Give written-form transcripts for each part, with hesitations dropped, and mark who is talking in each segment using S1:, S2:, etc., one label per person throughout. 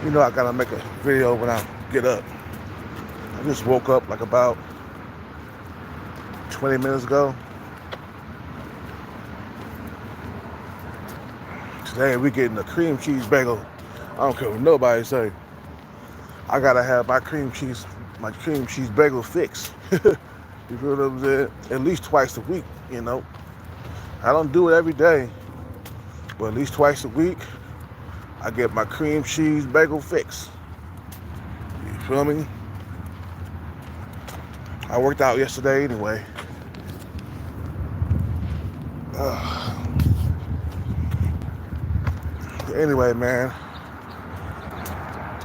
S1: You know I gotta make a video when I get up. I just woke up like about 20 minutes ago. Today we getting a cream cheese bagel. I don't care what nobody say. I gotta have my cream cheese bagel fix. You feel what I'm saying? At least twice a week, you know. I don't do it every day, but at least twice a week, I get my cream cheese bagel fix. You feel me? I worked out yesterday anyway. Anyway, man,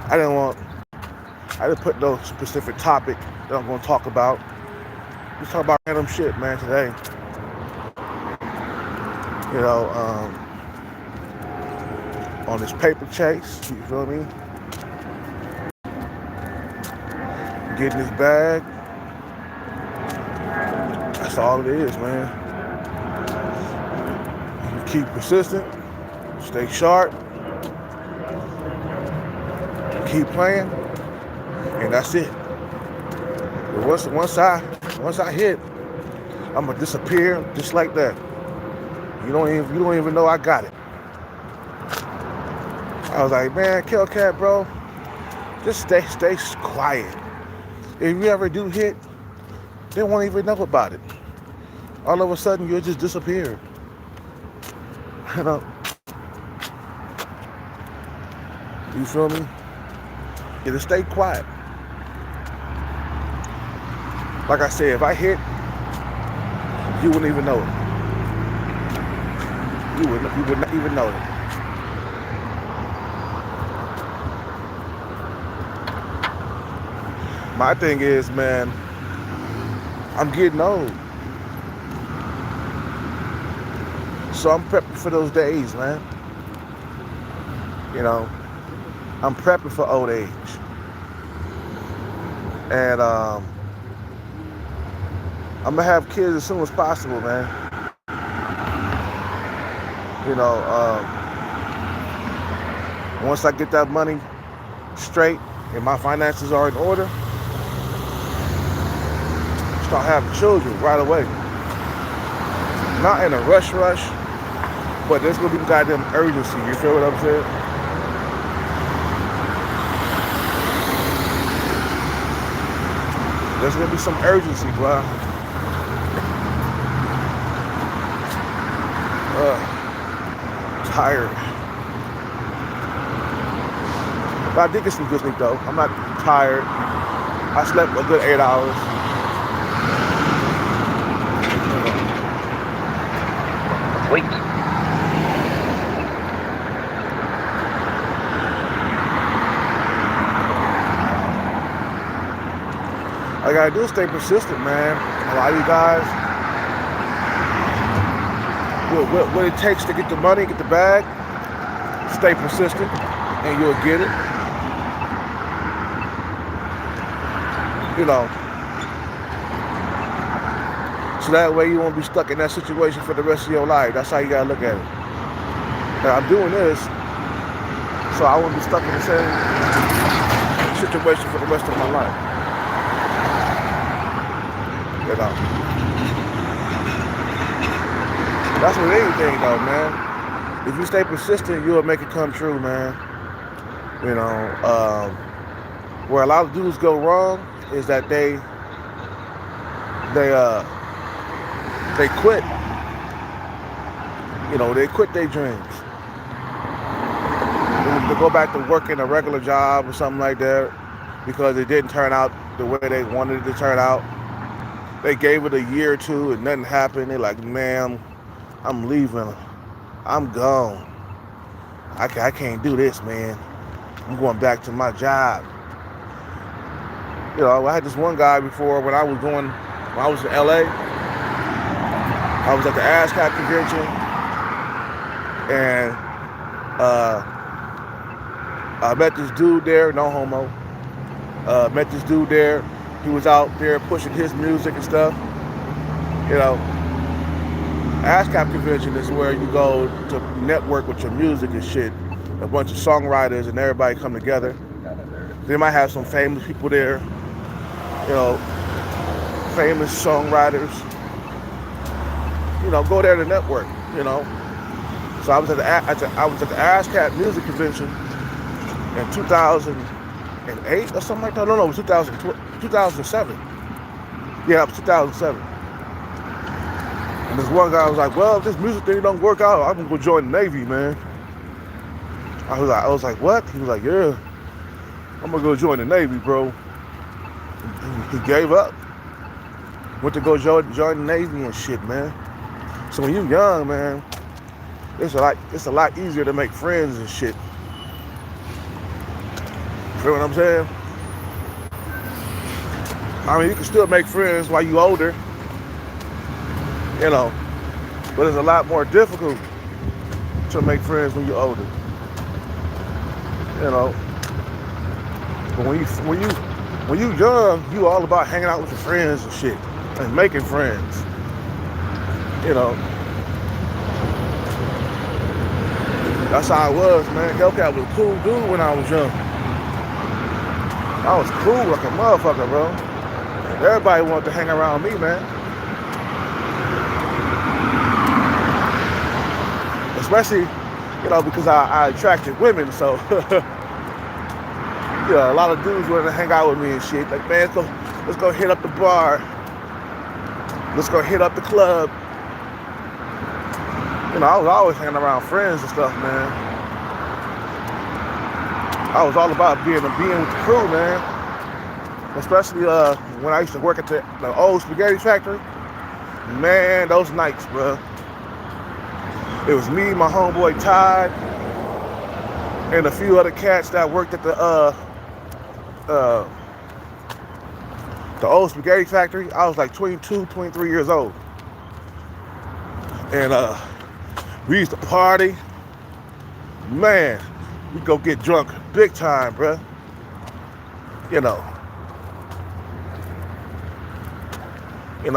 S1: I didn't put no specific topic that I'm gonna talk about. Just talk about random shit, man, today. You know, on this paper chase, you feel me? Getting this bag. That's all it is, man. You keep persistent, stay sharp, keep playing, and that's it. But once I hit, I'm gonna disappear just like that. You don't even know I got it. I was like, man, Killcat, bro, just stay quiet. If you ever do hit, they won't even know about it. All of a sudden, you'll just disappear. You know? You feel me? You just stay quiet. Like I said, if I hit, you wouldn't even know it. You would not even know it. My thing is, man, I'm getting old. So I'm prepping for those days, man. You know, I'm prepping for old age. And I'm gonna have kids as soon as possible, man. You know, once I get that money straight and my finances are in order, start having children right away. Not in a rush, but there's gonna be goddamn urgency. You feel what I'm saying? There's gonna be some urgency, bro. Tired. But I did get some good sleep though. I'm not tired. I slept a good 8 hours.
S2: Wait.
S1: All I gotta do is stay persistent, man. A lot of you guys, what it takes to get the money, get the bag, stay persistent, and you'll get it. You know. So that way you won't be stuck in that situation for the rest of your life. That's how you gotta look at it. Now I'm doing this, so I won't be stuck in the same situation for the rest of my life. You know. That's with anything though, man. If you stay persistent, you'll make it come true, man. You know, where a lot of dudes go wrong is that they quit. You know, they quit their dreams. They go back to working a regular job or something like that because it didn't turn out the way they wanted it to turn out. They gave it a year or two and nothing happened. They're like, man, I'm leaving. I'm gone. I can't do this, man. I'm going back to my job. You know, I had this one guy before when I was in LA. I was at the ASCAP convention, and I met this dude there, no homo. Met this dude there. He was out there pushing his music and stuff. You know, ASCAP convention is where you go to network with your music and shit. a bunch of songwriters and everybody come together. They might have some famous people there, you know, famous songwriters. You know, go there to network. You know. So I was at the ASCAP Music Convention in 2008 or something like that. No, it was 2007. Yeah, it was 2007. And this one guy was like, "Well, if this music thing don't work out, I'm gonna go join the Navy, man." I was like, "What?" He was like, "Yeah, I'm gonna go join the Navy, bro." He gave up. Went to go join the Navy and shit, man. So when you young, man, it's a lot easier to make friends and shit. Feel what I'm saying? I mean, you can still make friends while you older, you know, but it's a lot more difficult to make friends when you're older, you know. But when you young, you all about hanging out with your friends and shit and making friends, you know. That's how I was, man. Hellcat was a cool dude when I was young. I was cool like a motherfucker, bro. Everybody wanted to hang around me, man. Especially, you know, because I attracted women, so yeah, a lot of dudes wanted to hang out with me and shit. Like, man, let's go hit up the bar. Let's go hit up the club. You know, I was always hanging around friends and stuff, man. I was all about being with the crew, man. Especially when I used to work at the old spaghetti factory. Man, those nights, bro. It was me, my homeboy Todd, and a few other cats that worked at the old spaghetti factory. I was like 22, 23 years old. And we used to party. Man, we go get drunk big time, bruh. You know,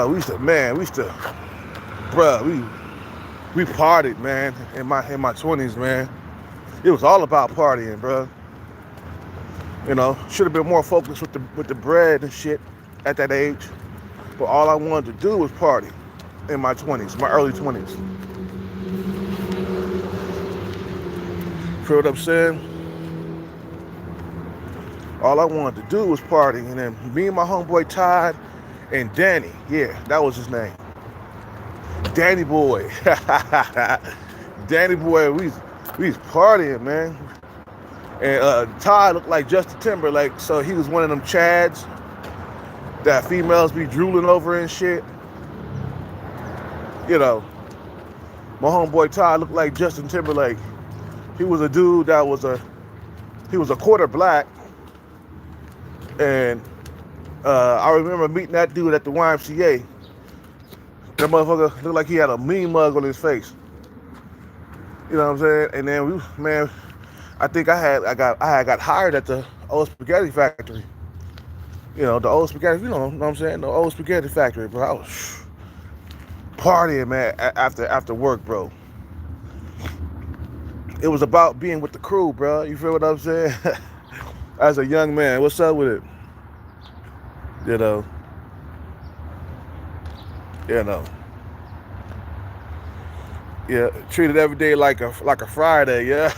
S1: we used to, bruh, we partied, man, in my 20s, man. It was all about partying, bruh. You know, should have been more focused with the bread and shit at that age. But all I wanted to do was party in my 20s, my early 20s. Feel what I'm saying? All I wanted to do was party. And then me and my homeboy Todd and Danny, yeah, that was his name. Danny Boy. Danny Boy, we was partying, man. And Todd looked like Justin Timberlake, so he was one of them chads that females be drooling over and shit. You know, my homeboy Todd looked like Justin Timberlake. He was a dude that was a quarter black. And I remember meeting that dude at the YMCA. That motherfucker looked like he had a mean mug on his face. You know what I'm saying? And then I think I got hired at the old spaghetti factory. You know, the old spaghetti, you know what I'm saying? The old spaghetti factory, bro. I was partying, man, after work, bro. It was about being with the crew, bro. You feel what I'm saying? As a young man, what's up with it? You know. Yeah, treated every day like a Friday, yeah.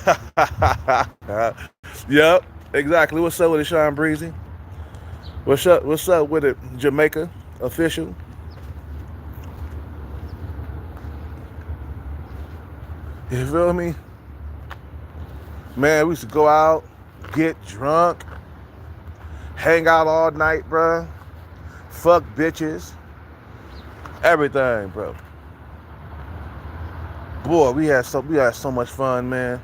S1: Yep, exactly. What's up with it, Sean Breezy? What's up with it, Jamaica official? You feel me? Man, we used to go out, get drunk, hang out all night, bro. Fuck bitches. Everything, bro. Boy, we had so much fun, man.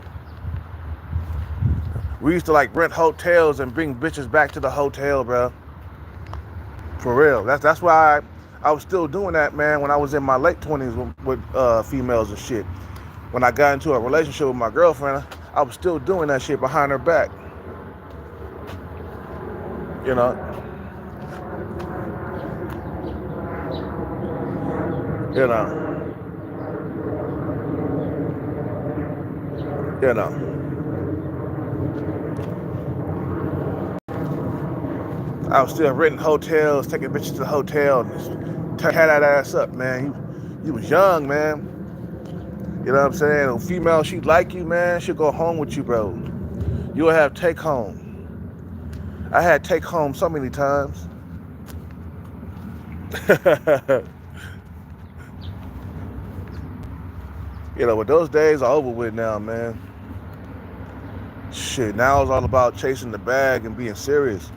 S1: We used to like rent hotels and bring bitches back to the hotel, bro. For real. That's why I was still doing that, man, when I was in my late 20s with females and shit. When I got into a relationship with my girlfriend, I was still doing that shit behind her back. You know? You know. I was still renting hotels, taking bitches to the hotel, and tear that ass up, man. You was young, man. You know what I'm saying? A female, she'd like you, man. She'll go home with you, bro. You'll have take home. I had take home so many times. You know, but those days are over with now, man. Shit, now it's all about chasing the bag and being serious.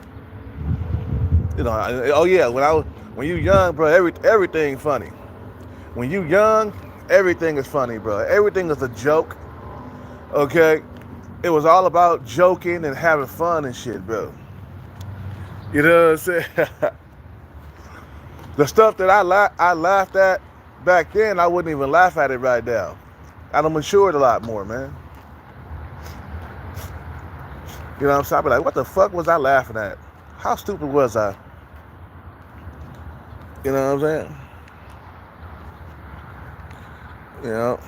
S1: You know, oh yeah, when you young, bro, everything funny. When you young, everything is funny, bro. Everything is a joke. Okay? It was all about joking and having fun and shit, bro. You know what I'm saying? The stuff that I laughed at back then, I wouldn't even laugh at it right now. I done matured a lot more, man. You know what I'm saying? I be like, what the fuck was I laughing at? How stupid was I? You know what I'm saying? You know.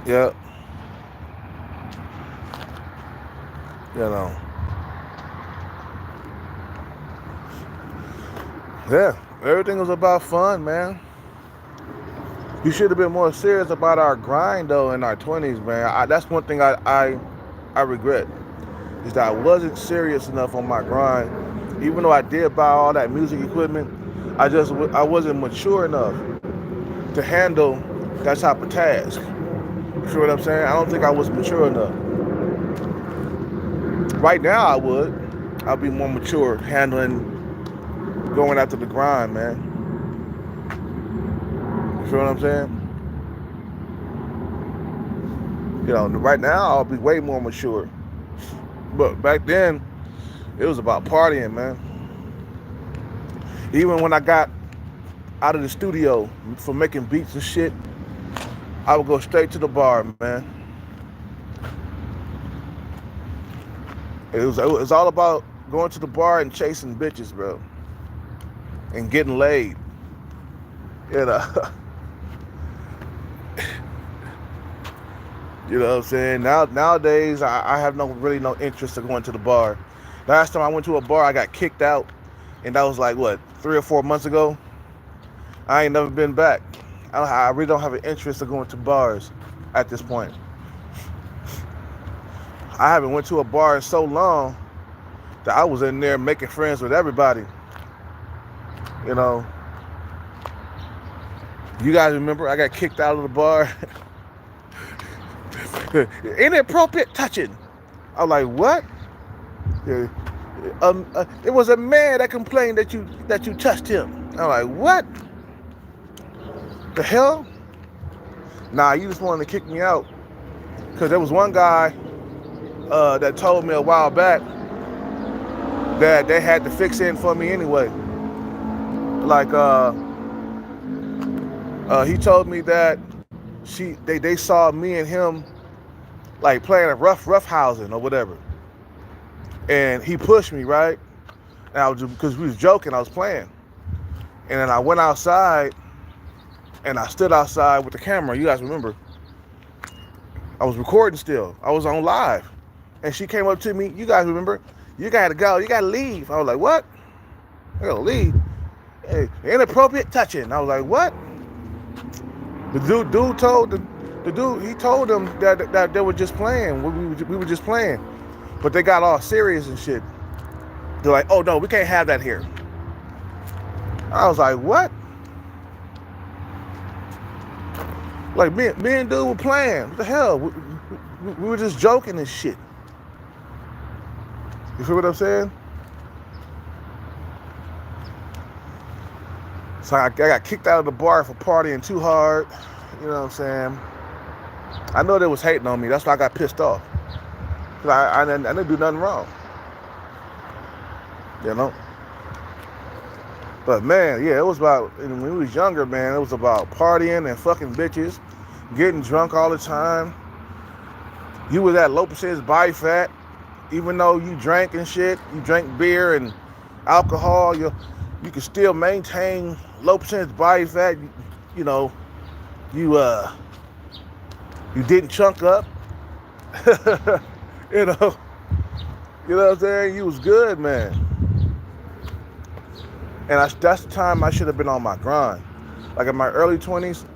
S1: Yep. You know. Yeah, everything was about fun, man. You should have been more serious about our grind, though, in our 20s, man. That's one thing I regret, is that I wasn't serious enough on my grind. Even though I did buy all that music equipment, I wasn't mature enough to handle that type of task. You feel what I'm saying? I don't think I was mature enough. Right now, I would. I'll be more mature handling going after the grind, man. You feel what I'm saying? You know, right now I'll be way more mature. But back then, it was about partying, man. Even when I got out of the studio for making beats and shit, I would go straight to the bar, man. It was all about going to the bar and chasing bitches, bro. And getting laid. You know. You know what I'm saying? Nowadays, I have really no interest in going to the bar. Last time I went to a bar, I got kicked out. And that was like, what, 3 or 4 months ago? I ain't never been back. I really don't have an interest in going to bars at this point. I haven't went to a bar in so long that I was in there making friends with everybody. You know. You guys remember I got kicked out of the bar? Inappropriate touching. I was like, what? It was a man that complained that you touched him. I'm like, what? The hell? Nah, you just wanted to kick me out. Because there was one guy that told me a while back that they had to fix in for me anyway. Like, he told me that they saw me and him like playing a rough housing or whatever. And he pushed me, right? And I was, because we was joking, I was playing. And then I went outside and I stood outside with the camera. You guys remember? I was recording still. I was on live. And she came up to me. You guys remember? You gotta go. You gotta leave. I was like, what? I gotta leave? Hey, inappropriate touching. I was like, what? The dude told the dude, he told them that they were just playing. We were just playing. But they got all serious and shit. They're like, oh no, we can't have that here. I was like, what? Like me and dude were playing. What the hell? We were just joking and shit. You feel what I'm saying? So I got kicked out of the bar for partying too hard. You know what I'm saying? I know they was hating on me. That's why I got pissed off. Cause I didn't do nothing wrong. You know? But man, yeah, it was about, when we was younger, man, it was about partying and fucking bitches, getting drunk all the time. You was at low percentage body fat, even though you drank and shit, you drank beer and alcohol, you could still maintain low percentage body fat. You know, you didn't chunk up. you know, you know what I'm saying? You was good, man. And that's the time I should have been on my grind. Like in my early 20s,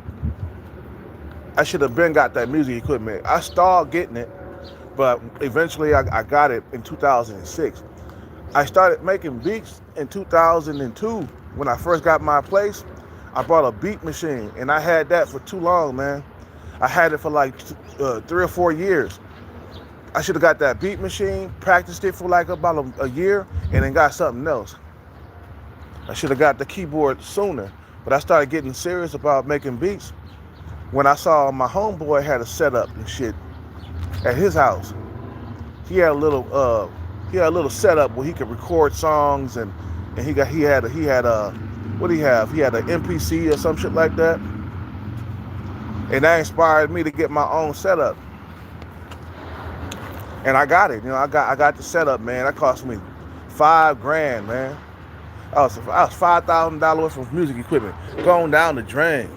S1: I should have been got that music equipment. I stalled getting it, but eventually I got it in 2006. I started making beats in 2002 when I first got my place. I bought a beat machine, and I had that for too long, man. I had it for like 3 or 4 years. I should have got that beat machine, practiced it for like about a year, and then got something else. I should have got the keyboard sooner, but I started getting serious about making beats when I saw my homeboy had a setup and shit at his house. He had a little setup where he could record songs, and he had a what do he have? He had an MPC or some shit like that, and that inspired me to get my own setup. And I got it. I got the setup, man. That cost me $5,000, man. I was $5,000 worth of music equipment going down the drain.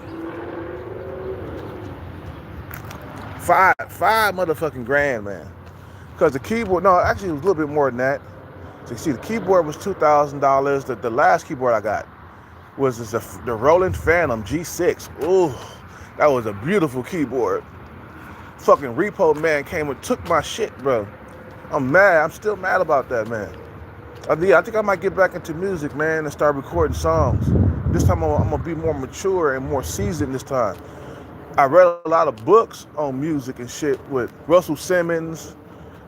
S1: Five motherfucking grand, man. Because the keyboard, no, actually it was a little bit more than that. So you see, the keyboard was $2,000. The last keyboard I got was the Roland Phantom G6. Ooh, that was a beautiful keyboard. Fucking Repo Man came and took my shit, bro. I'm mad. I'm still mad about that, man. I think I might get back into music, man, and start recording songs. This time I'm gonna be more mature and more seasoned this time. I read a lot of books on music and shit with Russell Simmons,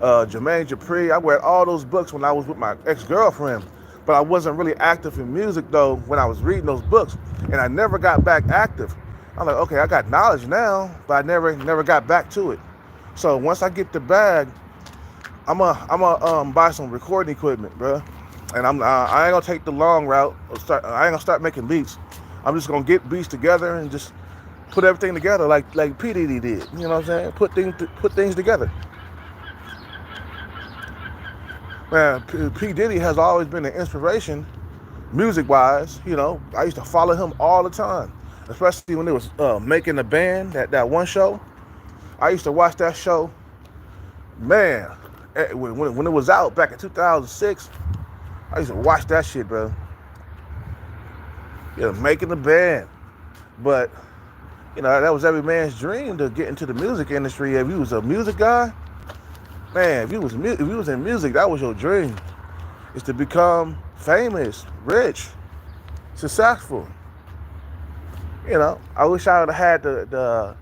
S1: Jermaine Dupri. I read all those books when I was with my ex-girlfriend, but I wasn't really active in music though when I was reading those books, and I never got back active. I'm like, okay, I got knowledge now, but I never got back to it. So once I get the bag, I'm gonna buy some recording equipment, bro. And I ain't gonna take the long route. I ain't gonna start making beats. I'm just gonna get beats together and just put everything together like P Diddy did. You know what I'm saying? Put things together. Man, P Diddy has always been an inspiration, music-wise. I used to follow him all the time, especially when it was Making the Band, that one show. I used to watch that show, man. When it was out back in 2006, I used to watch that shit, bro. Making the Band. But, that was every man's dream to get into the music industry. If you was a music guy, man, if you was in music, that was your dream. Is to become famous, rich, successful. I wish I would have had the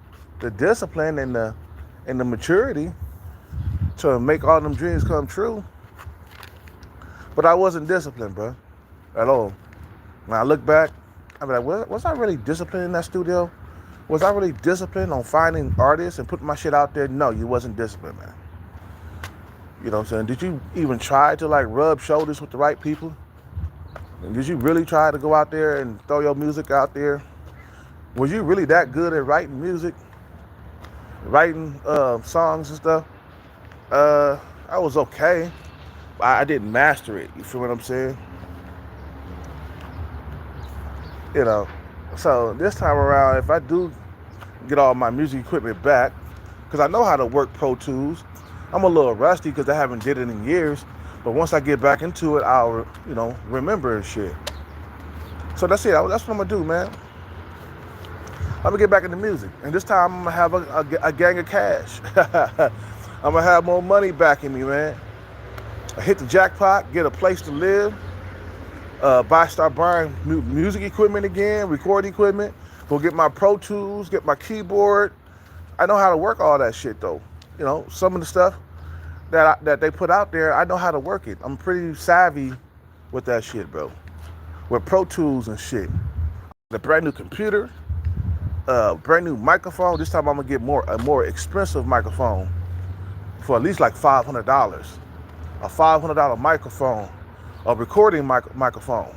S1: discipline and the maturity to make all them dreams come true. But I wasn't disciplined, bro, at all. When I look back, I'm like, was I really disciplined in that studio? Was I really disciplined on finding artists and putting my shit out there? No, you wasn't disciplined, man. You know what I'm saying? Did you even try to rub shoulders with the right people? And did you really try to go out there and throw your music out there? Was you really that good at writing music? Writing songs and stuff? I was okay. I didn't master it. You feel what I'm saying? So this time around, if I do get all my music equipment back, because I know how to work Pro Tools, I'm a little rusty because I haven't did it in years. But once I get back into it, I'll, remember and shit. So that's it. That's what I'm gonna do, man. I'm gonna get back into music, and this time I'm gonna have a gang of cash. I'm gonna have more money backing me, man. I hit the jackpot, get a place to live, start buying music equipment again, recording equipment, go get my Pro Tools, get my keyboard. I know how to work all that shit though. Some of the stuff that they put out there, I know how to work it. I'm pretty savvy with that shit, bro. With Pro Tools and shit. The brand new computer, brand new microphone. This time I'm gonna get a more expensive microphone for at least like $500. A $500 microphone, a recording microphone,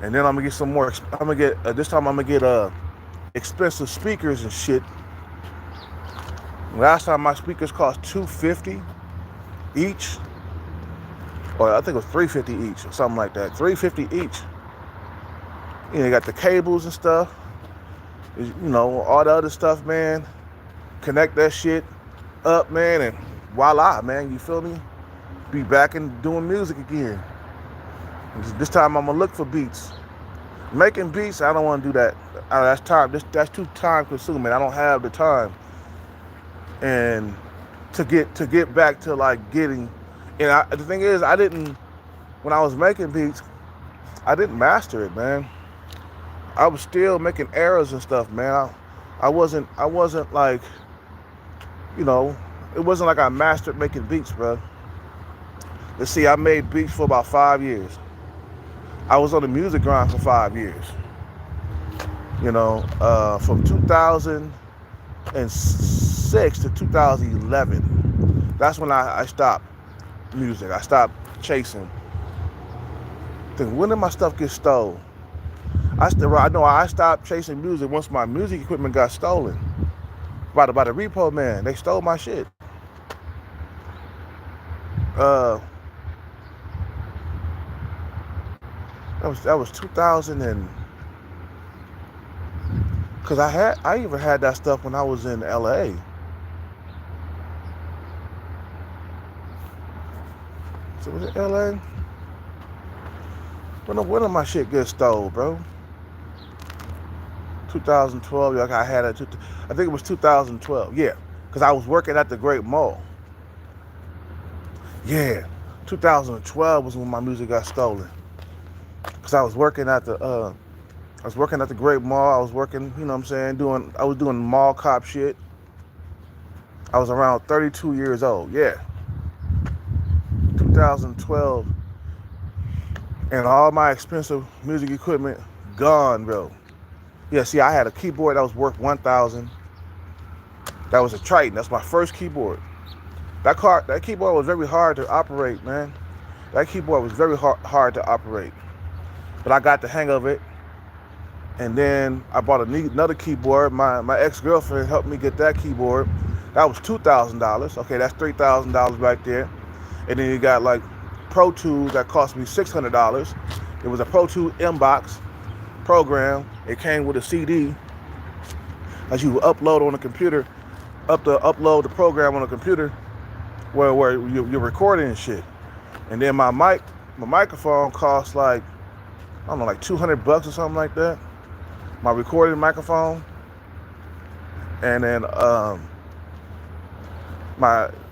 S1: and then I'm gonna get some more. This time I'm gonna get expensive speakers and shit. Last time my speakers cost $250 each, or I think it was $350 each, or something like that. $350 each. You got the cables and stuff. All the other stuff, man. Connect that shit up, man, and voila, man, you feel me? Be back and doing music again. This time I'm gonna look for beats. Making beats, I don't want to do that. That's time. That's too time consuming. I don't have the time. And to get back to like getting, and the thing is, I didn't. When I was making beats, I didn't master it, man. I was still making errors and stuff, man. I wasn't like, you know, it wasn't like I mastered making beats, bro. Let's see, I made beats for about 5 years. I was on the music grind for 5 years. You know, from 2006 to 2011. That's when I stopped music. I stopped chasing. Then when did my stuff get stolen? I know I stopped chasing music once my music equipment got stolen by the repo man. They stole my shit. That was 2000 and, cause I even had that stuff when I was in LA. So was it LA? When did my shit get stole, bro? 2012. Like I had it. I think it was 2012. Yeah, cause I was working at the Great Mall. Yeah, 2012 was when my music got stolen. Cause I was working at the Great Mall. I was working, you know what I'm saying, I was doing mall cop shit. I was around 32 years old. Yeah. 2012. And all my expensive music equipment gone, bro. Yeah, see, I had a keyboard that was worth $1,000. That was a Triton. That's my first keyboard. That keyboard was very hard to operate, man. That keyboard was very hard to operate. But I got the hang of it. And then I bought another keyboard. My ex-girlfriend helped me get that keyboard. That was $2,000. Okay, that's $3,000 back there. And then you got like Pro Tools that cost me $600. It was a Pro Tools inbox program. It came with a CD that you would upload on the computer, upload the program on the computer where you're recording and shit. And then my microphone cost like, I don't know, like $200 or something like that. My recording microphone. And then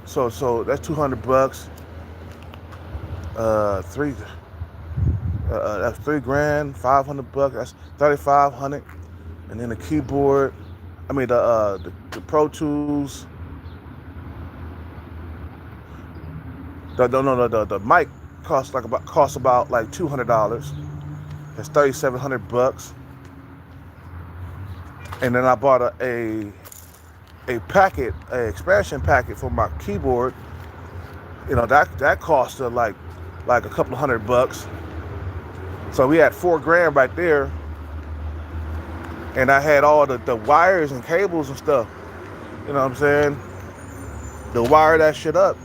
S1: so that's $200. That's $3,000, $500. That's $3,500. And then the keyboard. I mean the Pro Tools. The mic costs about like $200. That's $3,700. And then I bought a expansion packet for my keyboard. You know, that cost like a couple of $100. So we had $4,000 right there. And I had all the wires and cables and stuff. You know what I'm saying? To wire that shit up.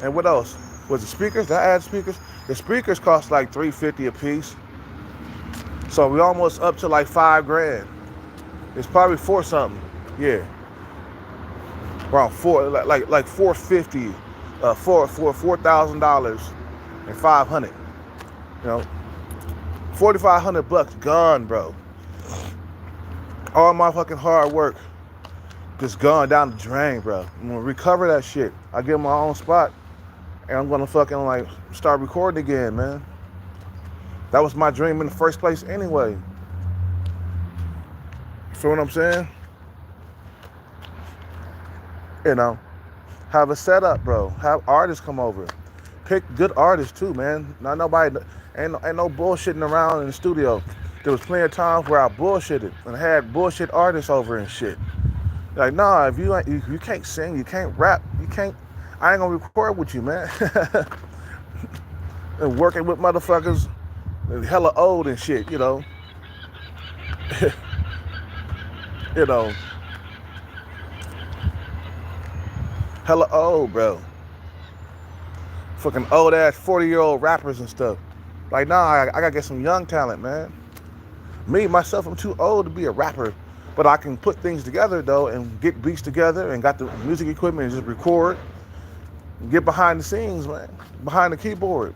S1: And what else? Was the speakers? Did I add speakers? The speakers cost like $350 a piece. So we almost up to like $5,000. It's probably $4 something. Yeah. Around like $450. $4,000 and $500. You know, $4,500 gone, bro. All my fucking hard work just gone down the drain, bro. I'm gonna recover that shit. I get my own spot, and I'm gonna fucking like start recording again, man. That was my dream in the first place, anyway. You feel what I'm saying? You know. Have a setup, bro. Have artists come over. Pick good artists too, man. Not nobody, ain't no bullshitting around in the studio. There was plenty of times where I bullshitted and had bullshit artists over and shit. Like, nah, if you can't sing, you can't rap, I ain't gonna record with you, man. And working with motherfuckers hella old and shit, you know. You know. Hella old, bro. Fucking old ass 40-year-old rappers and stuff. Like, nah, I gotta get some young talent, man. Me, myself, I'm too old to be a rapper. But I can put things together, though, and get beats together and got the music equipment and just record. Get behind the scenes, man. Behind the keyboard.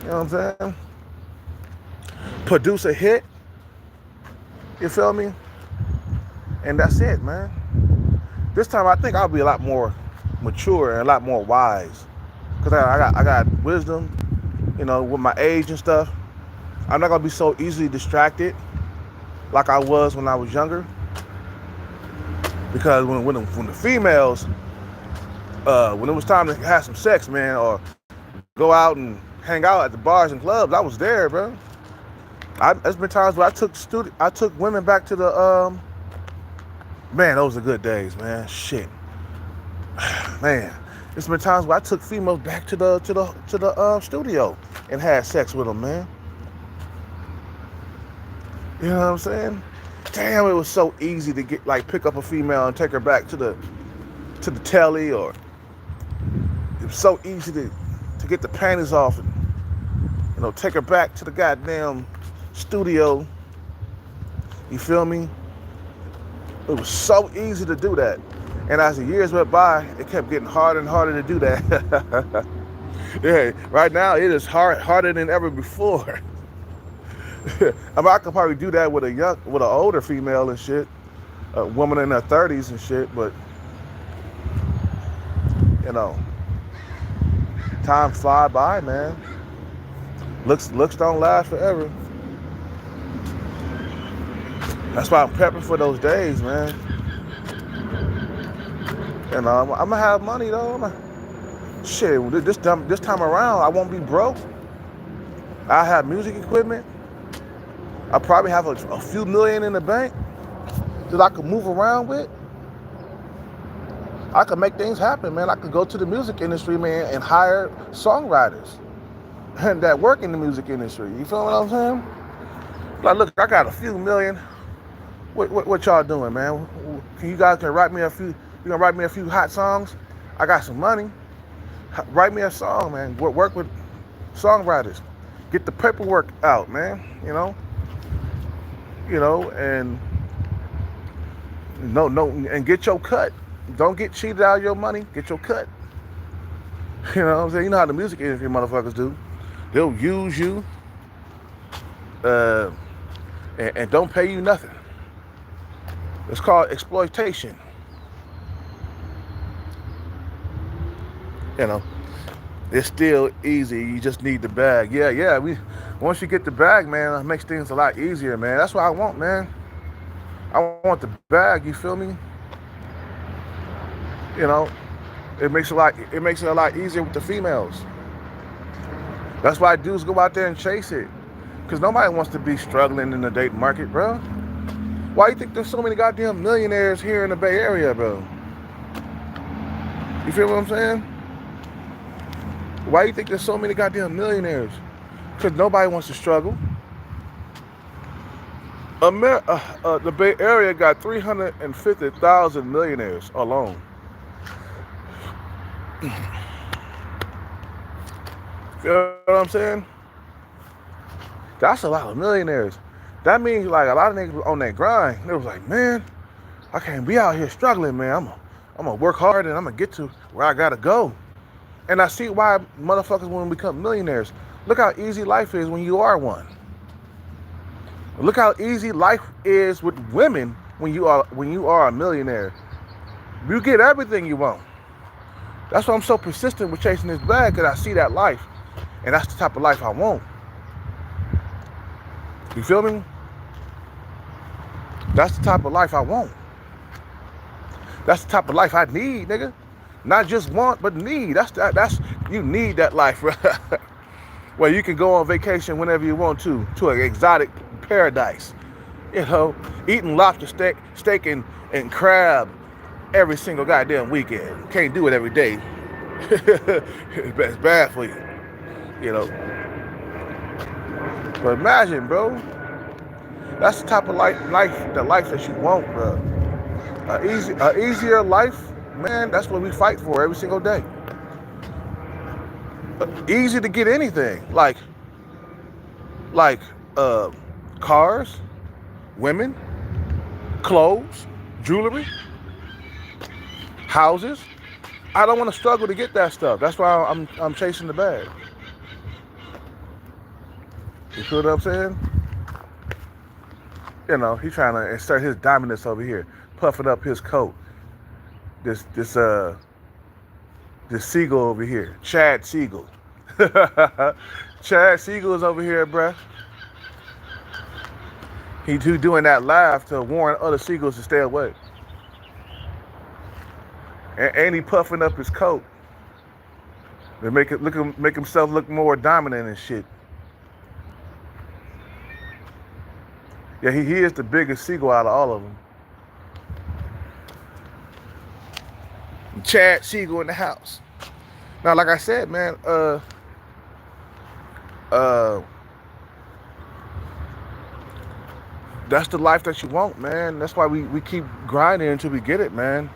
S1: You know what I'm saying? Produce a hit. You feel me? And that's it, man. This time I think I'll be a lot more mature and a lot more wise. Cause I got wisdom, you know, with my age and stuff. I'm not gonna be so easily distracted like I was when I was younger. Because when the females, when it was time to have some sex, man, or go out and hang out at the bars and clubs, I was there, bro. There's been times where I took women back to the man, those are good days, man. Shit, man. There's been times where I took females back to the studio and had sex with them, man. You know what I'm saying? Damn, it was so easy to pick up a female and take her back to the telly, or it was so easy to get the panties off and, you know, take her back to the goddamn studio. You feel me? It was so easy to do that. And as the years went by, it kept getting harder and harder to do that. Yeah, right now it is harder than ever before. I mean, I could probably do that with an older female and shit, a woman in her 30s and shit, but you know, time fly by, man. Looks don't last forever. That's why I'm prepping for those days, man. You know, I'm gonna have money though. Shit, this time around, I won't be broke. I have music equipment. I probably have a few million in the bank that I could move around with. I could make things happen, man. I could go to the music industry, man, and hire songwriters and that work in the music industry. You feel what I'm saying? Like, look, I got a few million. What y'all doing, man? You guys write me a few? You gonna write me a few hot songs? I got some money. Write me a song, man. Work with songwriters. Get the paperwork out, man. You know, and and get your cut. Don't get cheated out of your money. Get your cut. You know what I'm saying? You know how the music industry motherfuckers do. They'll use you and don't pay you nothing. It's called exploitation. You know, it's still easy. You just need the bag. Yeah. Once you get the bag, man, it makes things a lot easier, man. That's what I want, man. I want the bag. You feel me? You know, it makes it a lot easier with the females. That's why dudes go out there and chase it, because nobody wants to be struggling in the dating market, bro. Why you think there's so many goddamn millionaires here in the Bay Area, bro? You feel what I'm saying? Why you think there's so many goddamn millionaires? Because nobody wants to struggle. The Bay Area got 350,000 millionaires alone. Feel what I'm saying? That's a lot of millionaires. That means like a lot of niggas on that grind. They was like, man, I can't be out here struggling, man. I'm gonna work hard and I'm gonna get to where I gotta go. And I see why motherfuckers want to become millionaires. Look how easy life is when you are one. Look how easy life is with women when you are a millionaire. You get everything you want. That's why I'm so persistent with chasing this bag, because I see that life. And that's the type of life I want. You feel me? That's the type of life I want. That's the type of life I need, nigga. Not just want, but need. You need that life, bro. Where you can go on vacation whenever you want to an exotic paradise. You know, eating lobster steak and crab every single goddamn weekend. Can't do it every day. It's bad for you. You know. But imagine, bro. That's the type of life that you want, bro. An easier life, man, that's what we fight for every single day. Easy to get anything. Like cars, women, clothes, jewelry, houses, I don't want to struggle to get that stuff. That's why I'm chasing the bag. You feel what I'm saying? You know, he's trying to insert his dominance over here, puffing up his coat. This Siegel over here, Chad Siegel. Chad Siegel is over here, bruh. He doing that live to warn other Seagulls to stay away. And he puffing up his coat to make himself look more dominant and shit. Yeah, he is the biggest Seagull out of all of them. Chad Siegel in the house. Now, like I said, man, that's the life that you want, man. That's why we keep grinding until we get it, man.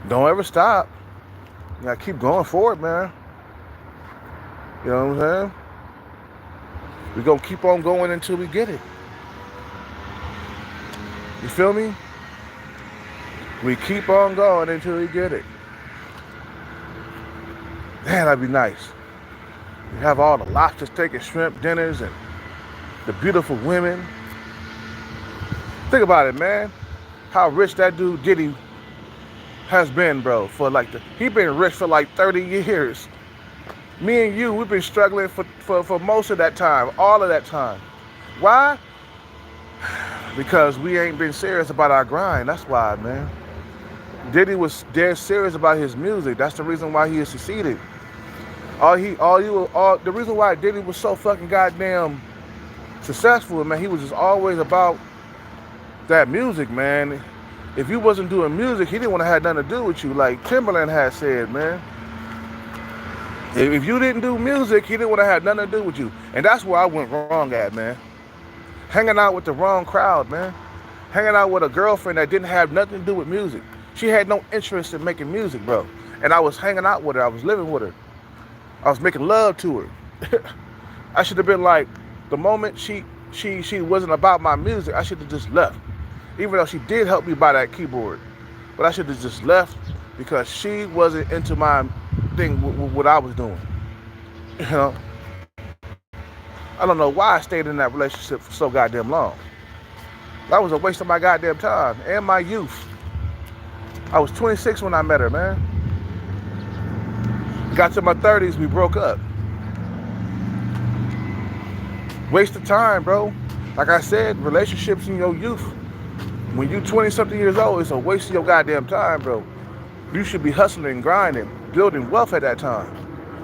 S1: Don't ever stop. You gotta keep going forward, man. You know what I'm saying? We're gonna keep on going until we get it. You feel me? We keep on going until we get it. Man, that'd be nice. You have all the lobster steak and shrimp dinners and the beautiful women. Think about it, man. How rich that dude Diddy has been, bro. He been rich for like 30 years. Me and you, we've been struggling for most of that time, all of that time. Why? Because we ain't been serious about our grind. That's why, man. Diddy was dead serious about his music. That's the reason why he has succeeded. The reason why Diddy was so fucking goddamn successful, man, he was just always about that music, man. If you wasn't doing music, he didn't want to have nothing to do with you. Like Timberland had said, man. If you didn't do music, he didn't want to have nothing to do with you. And that's where I went wrong at, man. Hanging out with the wrong crowd, man. Hanging out with a girlfriend that didn't have nothing to do with music. She had no interest in making music, bro. And I was hanging out with her. I was living with her. I was making love to her. I should have been like, the moment she wasn't about my music, I should have just left. Even though she did help me buy that keyboard. But I should have just left because she wasn't into my thing, what I was doing. You know? I don't know why I stayed in that relationship for so goddamn long. That was a waste of my goddamn time and my youth. I was 26 when I met her, man. Got to my 30s, we broke up. Waste of time, bro. Like I said, relationships in your youth. When you 20-something years old, it's a waste of your goddamn time, bro. You should be hustling and grinding, building wealth at that time.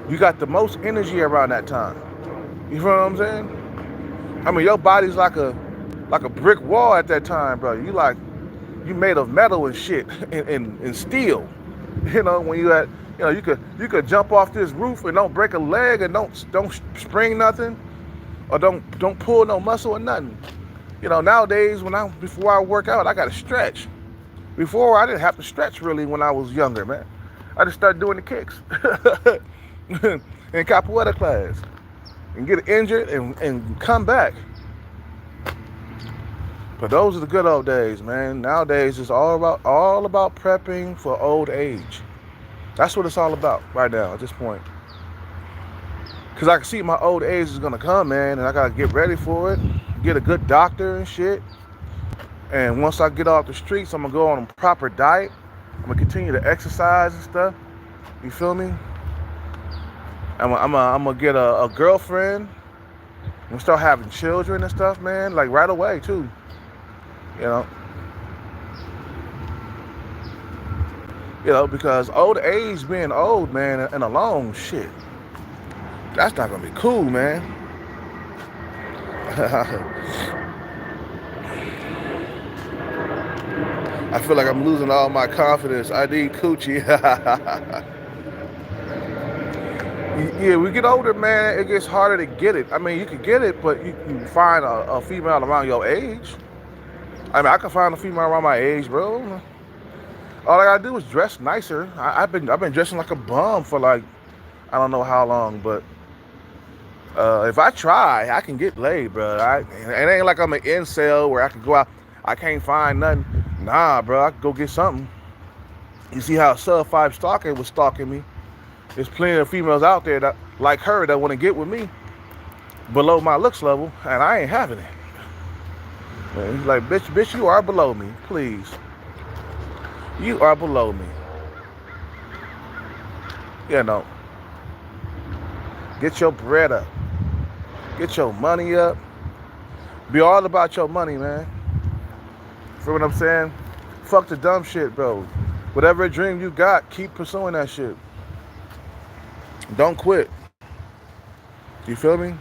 S1: You got the most energy around that time. You feel what I'm saying? I mean, your body's like a brick wall at that time, bro. You made of metal and shit and steel. You know, when you could jump off this roof and don't break a leg and don't spring nothing, or don't pull no muscle or nothing. You know, nowadays before I work out, I gotta stretch. Before I didn't have to stretch really when I was younger, man. I just started doing the kicks in capoeira class and get injured and come back. But those are the good old days, man. Nowadays it's all about prepping for old age. That's what it's all about right now at this point. Cause I can see my old age is gonna come, man, and I gotta get ready for it. Get a good doctor and shit. And once I get off the streets, I'm gonna go on a proper diet. I'm gonna continue to exercise and stuff. You feel me? I'm gonna get a girlfriend. I'm gonna start having children and stuff, man. Like right away too. You know, because old age, being old, man, and alone, shit, that's not gonna be cool, man. I feel like I'm losing all my confidence. I need coochie. Yeah, we get older, man, it gets harder to get it. I mean, you can get it, but you can find a female around your age. I mean, I can find a female around my age, bro. All I gotta do is dress nicer. I've been dressing like a bum for like, I don't know how long, but if I try, I can get laid, bro. It ain't like I'm an incel where I can go out, I can't find nothing. Nah, bro, I can go get something. You see how sub 5 stalker was stalking me. There's plenty of females out there that like her that want to get with me below my looks level, and I ain't having it. Man, he's like, bitch, you are below me, please. You are below me. You know, get your bread up. Get your money up. Be all about your money, man. Feel what I'm saying? Fuck the dumb shit, bro. Whatever dream you got, keep pursuing that shit. Don't quit. You feel me?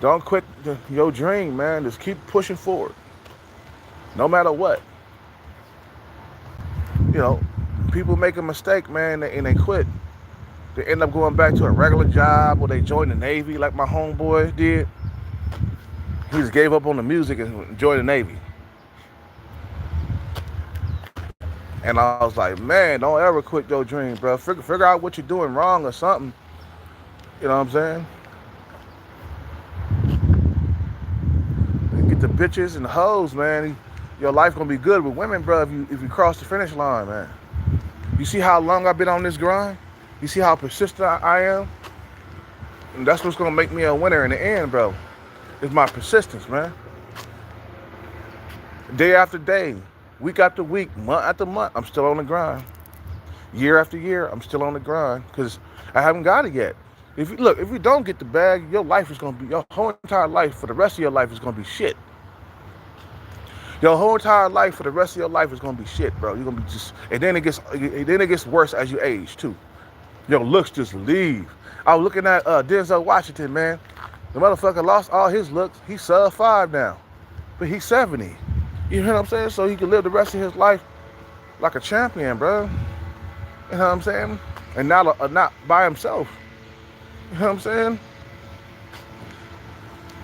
S1: Don't quit your dream, man. Just keep pushing forward. No matter what. You know, people make a mistake, man, and they quit. They end up going back to a regular job, or they join the Navy like my homeboy did. He just gave up on the music and joined the Navy. And I was like, man, don't ever quit your dream, bro. Figure out what you're doing wrong or something. You know what I'm saying? Get the bitches and the hoes, man. Your life gonna be good with women, bro, if you cross the finish line, man. You see how long I've been on this grind? You see how persistent I am? And that's what's gonna make me a winner in the end, bro. It's my persistence, man. Day after day, week after week, month after month, I'm still on the grind. Year after year, I'm still on the grind because I haven't got it yet. If you don't get the bag, your whole entire life for the rest of your life is gonna be shit. Your whole entire life for the rest of your life is gonna be shit, bro. You're gonna be and then it gets worse as you age too. Your looks just leave. I was looking at Denzel Washington, man. The motherfucker lost all his looks. He's sub 5 now, but he's 70. You know what I'm saying? So he can live the rest of his life like a champion, bro. You know what I'm saying? And not by himself. You know what I'm saying?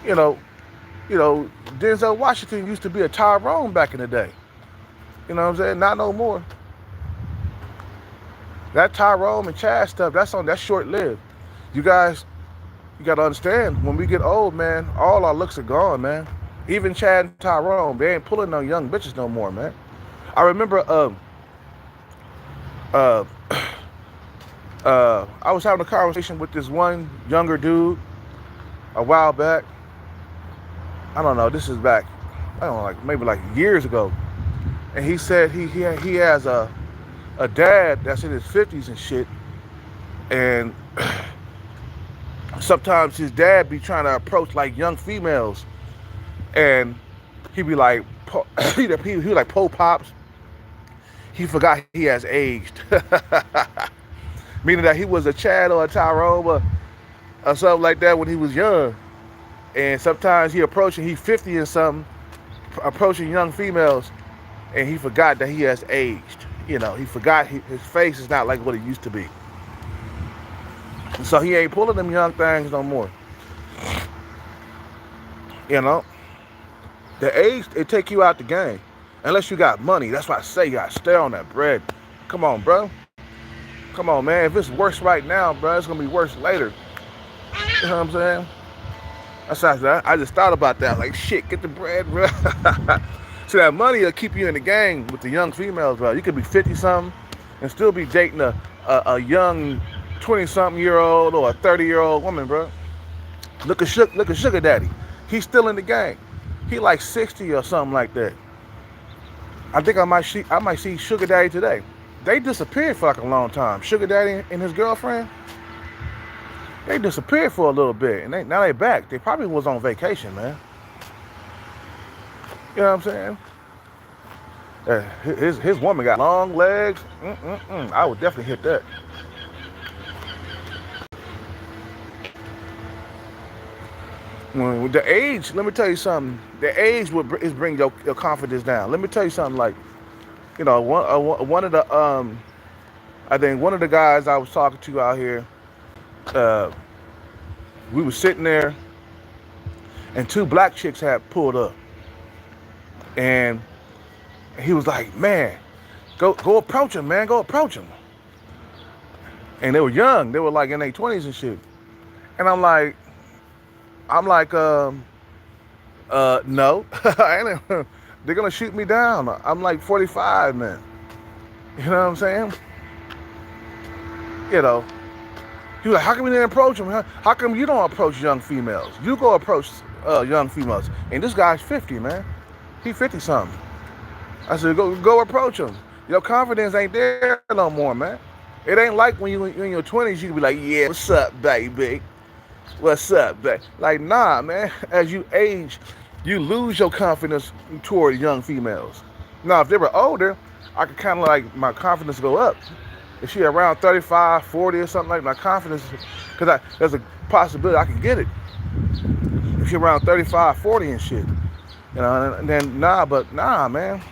S1: You know, Denzel Washington used to be a Tyrone back in the day. You know what I'm saying? Not no more. That Tyrone and Chad stuff, that's short-lived. You guys, you gotta understand, when we get old, man, all our looks are gone, man. Even Chad and Tyrone, they ain't pulling no young bitches no more, man. I remember I was having a conversation with this one younger dude a while back. I don't know, this is back, I don't know, like maybe like years ago. And he said he has a dad that's in his 50s and shit. And sometimes his dad be trying to approach like young females. And he be like, he like, po pops. He forgot he has aged. Meaning that he was a Chad or a Tyrone or something like that when he was young. And sometimes he 50 and something, approaching young females, and he forgot that he has aged. You know, he forgot his face is not like what it used to be. And so he ain't pulling them young things no more. You know, the age, it take you out the game. Unless you got money. That's why I say you gotta stay on that bread. Come on, bro. Come on, man. If it's worse right now, bro, it's gonna be worse later. You know what I'm saying? I just thought about that. Like, shit, get the bread, bro. So that money will keep you in the game with the young females, bro. You could be 50-something and still be dating a young 20-something-year-old or a 30-year-old woman, bro. Look at Sugar Daddy. He's still in the game. He like 60 or something like that. I think I might see Sugar Daddy today. They disappeared for like a long time. Sugar Daddy and his girlfriend, they disappeared for a little bit, and now they back. They probably was on vacation, man. You know what I'm saying? His woman got long legs. I would definitely hit that. With the age, let me tell you something. The age is bring your confidence down. Let me tell you something. Like, you know, one of the I think one of the guys I was talking to out here, we were sitting there, and 2 black chicks had pulled up, and he was like, "Man, go approach him, man, go approach him." And they were young. They were like in their 20s and shit. And I'm like, no, They're gonna shoot me down. I'm like 45, man. You know what I'm saying? You know, you're like, how come you didn't approach them? How come you don't approach young females? You go approach young females. And this guy's 50, man. He 50 something. I said, go approach him. Your confidence ain't there no more, man. It ain't like when you in your 20s, you can be like, yeah, what's up, baby? What's up, baby? Like, nah, man. As you age, you lose your confidence toward young females. Now, if they were older, I could kind of like, my confidence go up. If she around 35, 40 or something like, my confidence, because there's a possibility I can get it. If she around 35, 40 and shit. You know, and then, nah, man.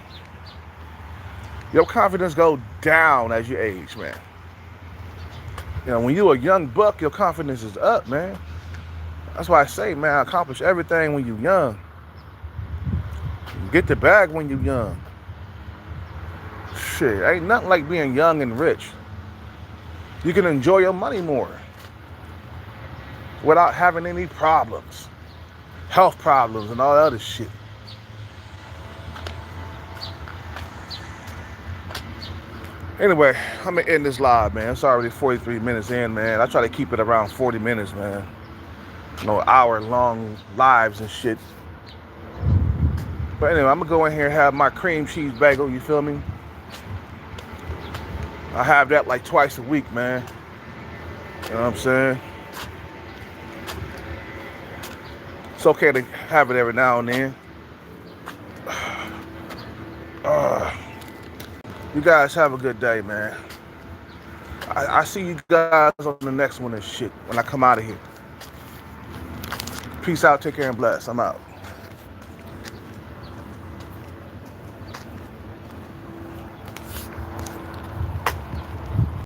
S1: Your confidence go down as you age, man. You know, when you're a young buck, your confidence is up, man. That's why I say, man, accomplish everything when you're young. Get the bag when you're young. Shit, ain't nothing like being young and rich. You can enjoy your money more without having any problems, health problems and all that other shit. Anyway, I'm gonna end this live, man. It's already 43 minutes in, man. I try to keep it around 40 minutes, man. No hour-long lives and shit. But anyway, I'm gonna go in here and have my cream cheese bagel, you feel me? I have that like twice a week, man. You know what I'm saying? It's okay to have it every now and then. You guys have a good day, man. I see you guys on the next one and shit when I come out of here. Peace out, take care, and bless. I'm out.